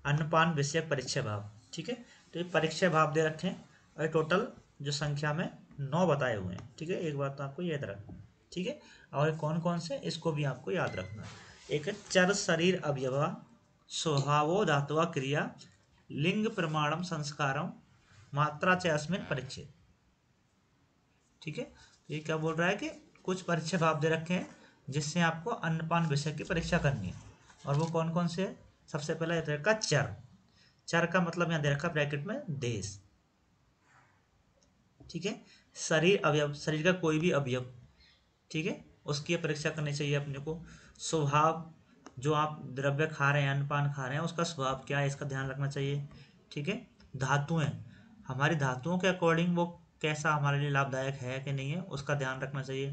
अन्नपान विषयक परीक्षा भाव। ठीक है, तो ये परीक्षा भाव दे रखे हैं और टोटल जो संख्या में 9 बताए हुए हैं। ठीक है, एक बात तो आपको याद रखना है। ठीक है, और कौन कौन से इसको भी आपको याद रखना है। एक है चर शरीर अवयवा स्वभावो धातुवा क्रिया लिंग प्रमाणम संस्कारम मात्रा च अस्मिन् परीक्षित। ठीक है, तो ये क्या बोल रहा है कि कुछ परीक्षा भाव दे रखे हैं जिससे आपको अन्नपान विषय की परीक्षा करनी है, और वो कौन कौन से है। सबसे पहला दे रखा चर। चर का मतलब यहाँ दे रखा ब्रैकेट में देश। ठीक है, शरीर अवयव, शरीर का कोई भी अवयव। ठीक है, उसकी परीक्षा करनी चाहिए अपने को। स्वभाव, जो आप द्रव्य खा रहे हैं, अन्नपान खा रहे हैं, उसका स्वभाव क्या है, इसका ध्यान रखना चाहिए। ठीक है, धातुएं, हमारी धातुओं के अकॉर्डिंग वो कैसा हमारे लिए लाभदायक है कि नहीं है, उसका ध्यान रखना चाहिए।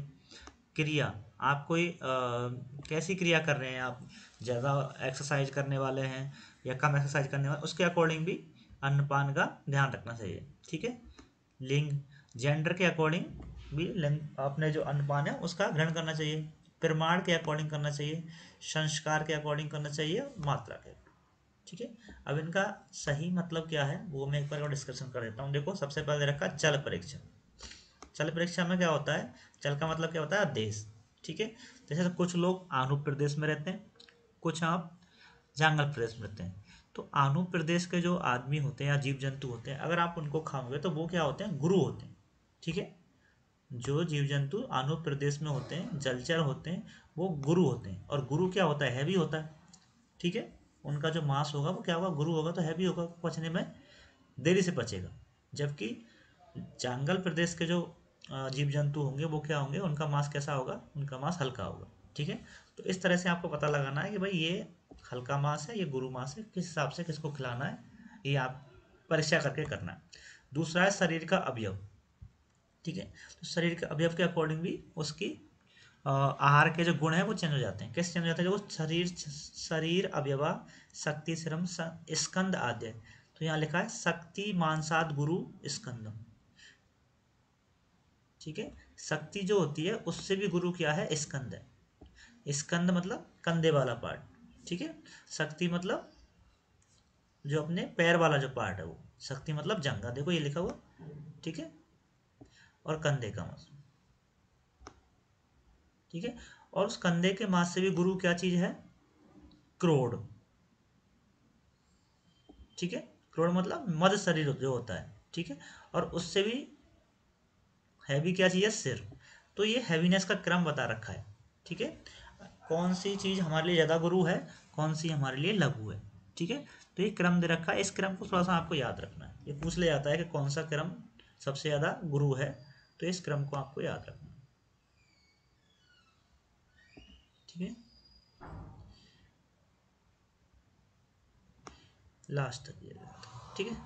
क्रिया, आप कोई कैसी क्रिया कर रहे हैं, आप ज़्यादा एक्सरसाइज करने वाले हैं या कम एक्सरसाइज करने वाले, उसके अकॉर्डिंग भी अन्नपान का ध्यान रखना चाहिए। ठीक है, लिंग, जेंडर के अकॉर्डिंग भी लिंग, अपने जो अन्नपान है उसका ग्रहण करना चाहिए। प्रमाण के अकॉर्डिंग करना चाहिए, संस्कार के अकॉर्डिंग करना चाहिए, मात्रा के। ठीक है, अब इनका सही मतलब क्या है वो मैं एक बार और डिस्कशन कर देता हूँ। देखो, सबसे पहले रखा चल परीक्षा। चल परीक्षा में क्या होता है, चल का मतलब क्या होता है, देश। ठीक है, जैसे कुछ लोग आंध्र प्रदेश में रहते हैं, कुछ आप जंगल प्रदेश में रहते हैं। तो आंध्र प्रदेश के जो आदमी होते हैं या जीव जंतु होते हैं, अगर आप उनको खाओगे तो वो क्या होते हैं, गुरु होते हैं। ठीक है, जो जीव जंतु आंध्र प्रदेश में होते हैं, जलचर होते हैं, वो गुरु होते हैं। और गुरु क्या होता है, हैवी होता है। ठीक है, उनका जो मांस होगा वो क्या होगा, गुरु होगा, तो हैवी होगा, पचने में देरी से पचेगा। जबकि जंगल प्रदेश के जो जीव जंतु होंगे वो क्या होंगे, उनका मांस कैसा होगा, उनका मांस हल्का होगा। ठीक है, तो इस तरह से आपको पता लगाना है कि भाई ये हल्का मांस है, ये गुरु मांस है, किस हिसाब से किसको खिलाना है, ये आप परीक्षा करके करना है। दूसरा है शरीर का अवयव। ठीक है, तो शरीर के अवयव के अकॉर्डिंग भी उसकी आहार के जो गुण है वो चेंज हो जाते हैं। कैसे चेंज हो जाते हैं, जो शरीर शरीर अवयवा शक्ति श्रम स्कंद आद्य। तो यहाँ लिखा है शक्ति मांसाद गुरु स्कंदम। ठीक है, शक्ति जो होती है उससे भी गुरु क्या है, स्कंद है। स्कंद मतलब कंधे वाला पार्ट। ठीक है, शक्ति मतलब जो अपने पैर वाला जो पार्ट है वो, शक्ति मतलब जंगा, देखो ये लिखा हुआ। ठीक है, और कंधे का मांस। ठीक है, और उस कंधे के मांस से भी गुरु क्या चीज है, क्रोड। ठीक है, क्रोड मतलब मद शरीर जो होता है। ठीक है, और उससे भी हैवी क्या चाहिए, सिर। तो ये हैवीनेस का क्रम बता रखा है। ठीक है, कौन सी चीज हमारे लिए ज्यादा गुरु है, कौन सी हमारे लिए लघु है। ठीक है, तो ये क्रम दे रखा है, इस क्रम को थोड़ा सा आपको याद रखना है। ये पूछ लिया जाता है कि कौन सा क्रम सबसे ज्यादा गुरु है, तो इस क्रम को आपको याद रखना है। ठीक है, लास्ट तक ये। ठीक है,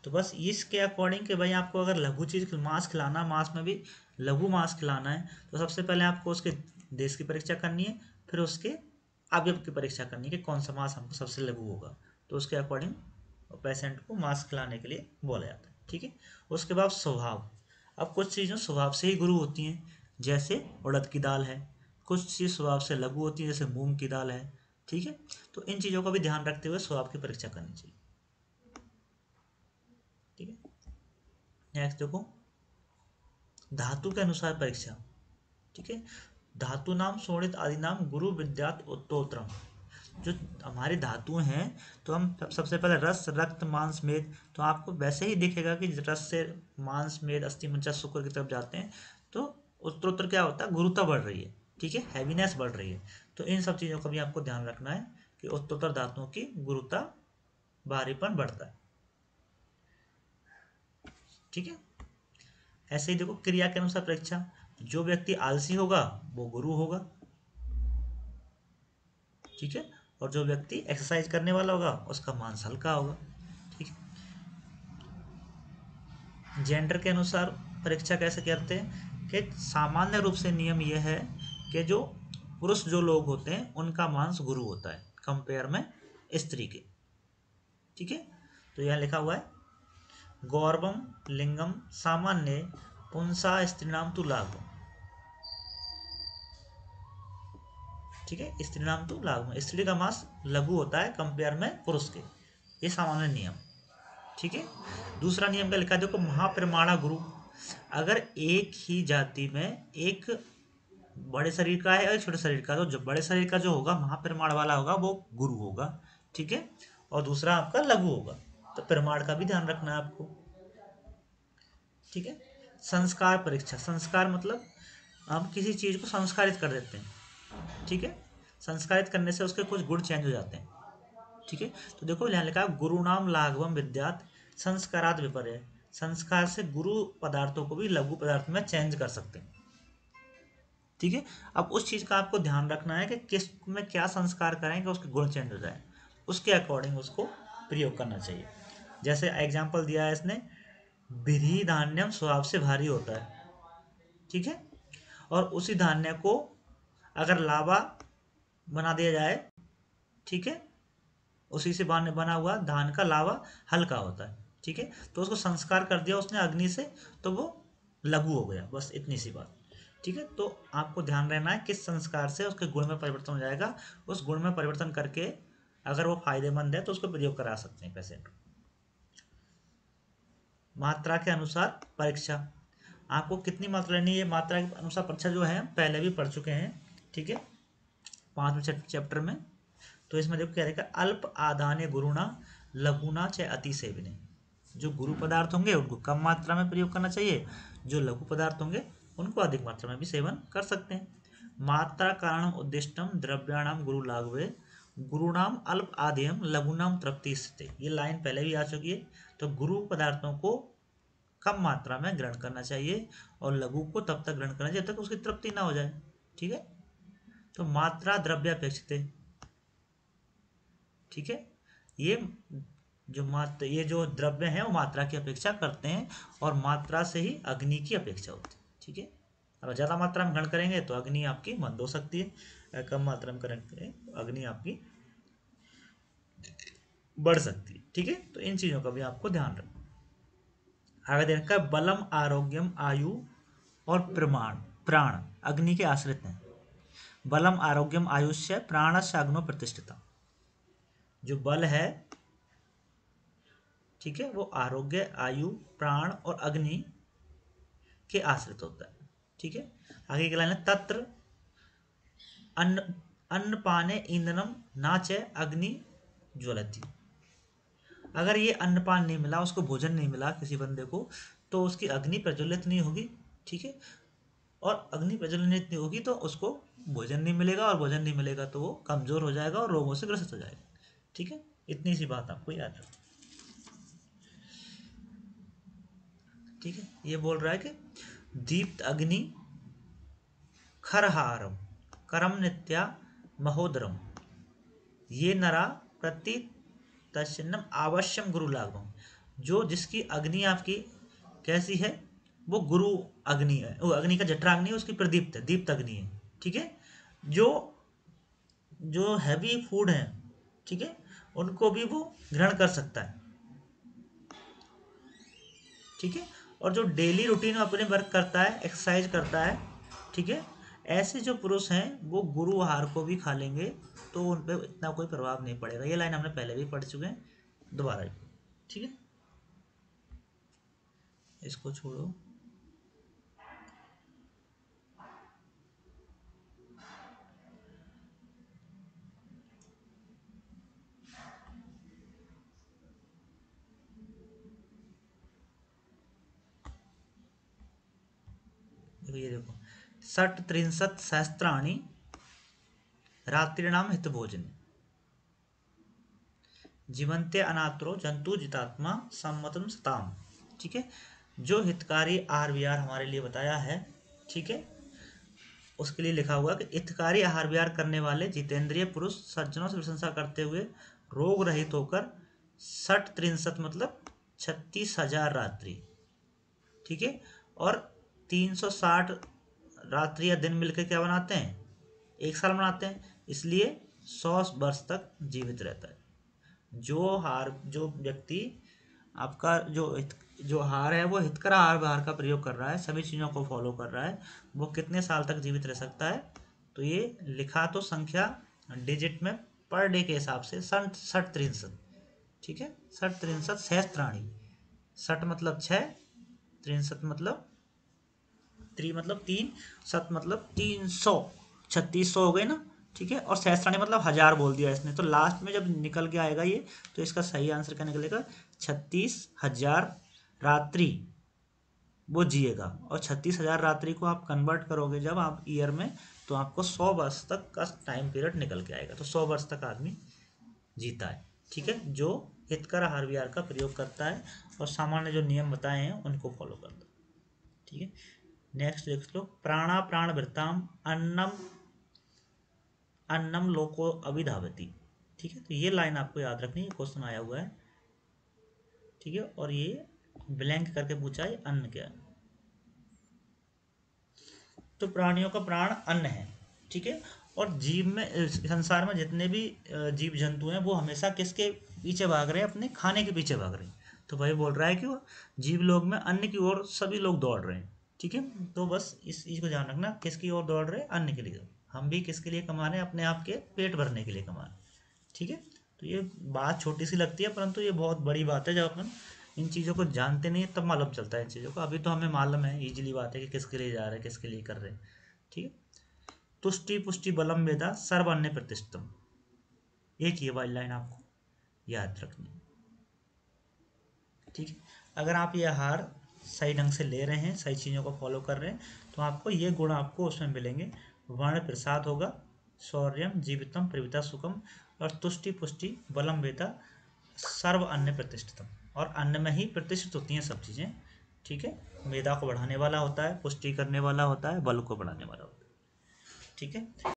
तो बस इसके अकॉर्डिंग कि भाई आपको अगर लघु चीज मांस खिलाना, मांस में भी लघु मांस खिलाना है, तो सबसे पहले आपको उसके देश की परीक्षा करनी है, फिर उसके अवयव की परीक्षा करनी है कि कौन सा मांस हमको सबसे लघु होगा, तो उसके अकॉर्डिंग पेशेंट को मांस खिलाने के लिए बोला जाता है। ठीक है, उसके बाद स्वभाव। अब कुछ चीज़ें स्वभाव से ही गुरु होती हैं, जैसे उड़द की दाल है। कुछ चीज़ स्वभाव से लघु होती है, जैसे मूंग की दाल है। ठीक है, तो इन चीज़ों का भी ध्यान रखते हुए स्वभाव की परीक्षा करनी चाहिए। ठीक है, नेक्स्ट देखो, धातु के अनुसार परीक्षा। ठीक है, धातु नाम शोणित आदि नाम गुरु विद्यात उत्तोत्रम। जो हमारी धातुएं हैं, तो हम सबसे पहले रस रक्त मांस मेद, तो आपको वैसे ही दिखेगा कि रस से मांस मेद अस्थि मज्जा शुक्र की तरफ जाते हैं, तो उत्तरोत्तर क्या होता है, गुरुता बढ़ रही है। ठीक है, हैवीनेस बढ़ रही है। तो इन सब चीज़ों का भी आपको ध्यान रखना है कि उत्तरोत्तर धातुओं की गुरुता, भारीपन बढ़ता है। ठीक है, ऐसे ही देखो क्रिया के अनुसार परीक्षा। जो व्यक्ति आलसी होगा वो गुरु होगा। ठीक है, और जो व्यक्ति एक्सरसाइज करने वाला होगा उसका मांस हल्का होगा। ठीक है, जेंडर के अनुसार परीक्षा कैसे करते हैं कि सामान्य रूप से नियम यह है कि जो पुरुष जो लोग होते हैं उनका मांस गुरु होता है कंपेयर में स्त्री के। ठीक है, तो यहाँ लिखा हुआ है गौरवम लिंगम सामान्य पुंसा स्त्रीणाम तु लाघवम। ठीक है, स्त्री नाम तो लाघव, स्त्री का मांस लघु होता है कंपेयर में पुरुष के। ये सामान्य नियम। ठीक है। दूसरा नियम क्या लिखा है देखो, महाप्रमाणा गुरु। अगर एक ही जाति में एक बड़े शरीर का है और एक छोटे शरीर का, तो जो बड़े शरीर का जो होगा महाप्रमाण वाला होगा वो गुरु होगा। ठीक है। और दूसरा आपका लघु होगा। तो प्रमाण का भी ध्यान रखना है आपको। ठीक है। संस्कार परीक्षा, संस्कार मतलब हम किसी चीज को संस्कारित कर देते हैं। ठीक है। संस्कारित करने से उसके कुछ गुण चेंज हो जाते हैं। ठीक है। तो देखो यहाँ लिखा है गुरु नाम लाघवम विद्यात संस्कारात विपर्य। संस्कार से गुरु पदार्थों को भी लघु पदार्थ में चेंज कर सकते हैं। ठीक है। अब उस चीज का आपको ध्यान रखना है कि किस में क्या संस्कार करें कि उसके गुण चेंज हो जाए, उसके अकॉर्डिंग उसको प्रयोग करना चाहिए। जैसे एग्जाम्पल दिया है इसने, विधि धान्यम स्वभाव से भारी होता है। ठीक है। और उसी धान्य को अगर लावा बना दिया जाए, ठीक है, उसी से बना हुआ धान का लावा हल्का होता है। ठीक है। तो उसको संस्कार कर दिया उसने अग्नि से, तो वो लघु हो गया। बस इतनी सी बात। ठीक है। तो आपको ध्यान रहना है किस संस्कार से उसके गुण में परिवर्तन हो जाएगा। उस गुण में परिवर्तन करके अगर वो फायदेमंद है तो उसको प्रयोग करा सकते हैं पेशेंट। मात्रा के अनुसार परीक्षा, आपको कितनी मात्रा लेनी है, मात्रा के अनुसार परीक्षा जो है पहले भी पढ़ चुके हैं। ठीक है। 5वें चैप्टर में। तो इसमें देखो क्या रहेगा, अल्प आदाने गुरुणा लघुना च अति सेवने। जो गुरु पदार्थ होंगे उनको कम मात्रा में प्रयोग करना चाहिए, जो लघु पदार्थ होंगे उनको अधिक मात्रा में भी सेवन कर सकते हैं। मात्रा कारण उद्दिष्टम द्रव्याणाम गुरु लाघवे गुरुणाम अल्प आदेयम लघुनाम तृप्ति स्थिति। ये लाइन पहले भी आ चुकी है। तो गुरु पदार्थों को कम मात्रा में ग्रहण करना चाहिए और लघु को तब तक ग्रहण करना चाहिए जब तक उसकी तृप्ति ना हो जाए। ठीक है। तो मात्रा द्रव्यापेक्षित। ठीक है। ये ये जो द्रव्य हैं वो मात्रा की अपेक्षा करते हैं और मात्रा से ही अग्नि की अपेक्षा होती है। ठीक है। अगर ज़्यादा मात्रा में ग्रहण करेंगे तो अग्नि आपकी मंद हो सकती है, कम मात्रा में ग्रहण करें तो अग्नि आपकी बढ़ सकती है। ठीक है। तो इन चीज़ों का भी आपको ध्यान रखना। आगे देखा बलम आरोग्यम आयु और प्रमाण प्राण अग्नि के आश्रित हैं। बलम आरोग्यम आयुष्य प्राणस्य अग्नो प्रतिष्ठिता। जो बल है, ठीक है, वो आरोग्य आयु प्राण और अग्नि के आश्रित होता है। ठीक है। आगे की लाइन है तत्र अन्न अन्न पाने ईंधनम नाच अग्नि ज्वलती। अगर ये अन्नपान नहीं मिला, उसको भोजन नहीं मिला किसी बंदे को, तो उसकी अग्नि प्रज्वलित नहीं होगी। ठीक है। और अग्नि प्रज्वलित नहीं होगी तो उसको भोजन नहीं मिलेगा, और भोजन नहीं मिलेगा तो वो कमजोर हो जाएगा और रोगों से ग्रसित हो जाएगा। ठीक है। इतनी सी बात आपको याद रखना। ठीक है। ये बोल रहा है कि दीप्त अग्नि खरहारम करम नित्या महोदरम ये नरा प्रति तस्न्नम आवश्यम गुरु लाघवम। जो जिसकी अग्नि आपकी कैसी है, वो गुरु अग्नि है, वो अग्नि का जठरा अग्नि है, उसकी प्रदीप्त है, दीप्त अग्नि है। ठीक है। जो जो हैवी फूड है, ठीक है, उनको भी वो ग्रहण कर सकता है। ठीक है। और जो डेली रूटीन में अपने वर्क करता है, एक्सरसाइज करता है, ठीक है, ऐसे जो पुरुष हैं वो गुरु आहार को भी खा लेंगे तो उन पर इतना कोई प्रभाव नहीं पड़ेगा। ये लाइन हमने पहले भी पढ़ चुके हैं, दोबारा भी। ठीक है। इसको छोड़ो। देखो ये देखो, षट त्रिंशत सहस्त्राणी रात्रिणाम हित भोजन जीवंते अनात्रो जंतु जितात्मा सम्मतम सताम। ठीक है। जो हितकारी आहार विहार हमारे लिए बताया है, ठीक है, उसके लिए लिखा हुआ कि हितकारी आहार विहार करने वाले जितेंद्रिय पुरुष सज्जनों से प्रशंसा करते हुए रोग रहित होकर 60 63 मतलब 36,000 रात्रि, ठीक है, और 360 रात्रि या दिन मिलकर क्या बनाते हैं, 1 साल बनाते हैं। इसलिए 100 वर्ष तक जीवित रहता है। जो व्यक्ति आपका जो आहार है वो हितकर आहार विहार का प्रयोग कर रहा है, सभी चीज़ों को फॉलो कर रहा है, वो कितने साल तक जीवित रह सकता है। तो ये लिखा तो संख्या डिजिट में पर डे के हिसाब से 60 63, ठीक है, षट त्रिंशत सहस्त्राणी, षट मतलब 6, त्रिंशत मतलब मतलब 3, शत मतलब 300, 3600 हो गए ना, ठीक है। और सहस्त्राणी मतलब 1000 बोल दिया इसने, तो लास्ट में जब निकल के आएगा ये, तो इसका सही आंसर क्या निकलेगा, 36,000 रात्रि वो जिएगा। और 36,000 रात्रि को आप कन्वर्ट करोगे जब आप ईयर में, तो आपको 100 वर्ष तक का टाइम पीरियड निकल के आएगा। तो 100 वर्ष तक आदमी जीता है, ठीक है, जो हितकर आहार विहार का प्रयोग करता है और सामान्य जो नियम बताए हैं उनको फॉलो करता है, ठीक है। नेक्स्ट देख लो, प्राणा प्राण वृत्ताम अन्नम अन्नम लोको अभिधावती, ठीक है। तो ये लाइन आपको याद रखनी है, क्वेश्चन आया हुआ है, ठीक है। और ये ब्लैंक करके पूछा है अन्न क्या है। तो प्राणियों का प्राण अन्न है, ठीक है। और जीव में संसार में जितने भी जीव जंतु हैं वो हमेशा किसके पीछे भाग रहे हैं, अपने खाने के पीछे भाग रहे हैं। तो भाई बोल रहा है कि वो जीव लोग में अन्न की ओर सभी लोग दौड़ रहे हैं, ठीक है। तो बस इस चीज को ध्यान रखना, किसकी ओर दौड़ रहे हैं, अन्न के लिए। हम भी किसके लिए कमा रहे हैं, अपने आप के पेट भरने के लिए कमा रहे हैं, ठीक है। तो ये बात छोटी सी लगती है, परंतु ये बहुत बड़ी बात है। जब अपन इन चीज़ों को जानते नहीं है तब मालूम चलता है इन चीज़ों को। अभी तो हमें मालूम है, इजीली बात है कि किसके लिए जा रहे हैं, किसके लिए कर रहे हैं, ठीक है। तुष्टि पुष्टि बलम वेदा सर्वान्य प्रतिष्ठम, एक ये वाली लाइन आपको याद रखनी है, ठीक है। अगर आप ये आहार सही ढंग से ले रहे हैं, सही चीज़ों को फॉलो कर रहे हैं, तो आपको ये गुण आपको उसमें मिलेंगे। वर्ण प्रसाद होगा, शौर्यम जीवितम प्रविता सुखम, और तुष्टि पुष्टि बलम वेदा सर्व अन्य प्रतिष्ठितम। और अन्न में ही प्रतिष्ठित होती हैं सब चीज़ें, ठीक है। मेधा को बढ़ाने वाला होता है, पुष्टि करने वाला होता है, बल को बढ़ाने वाला होता है, ठीक है।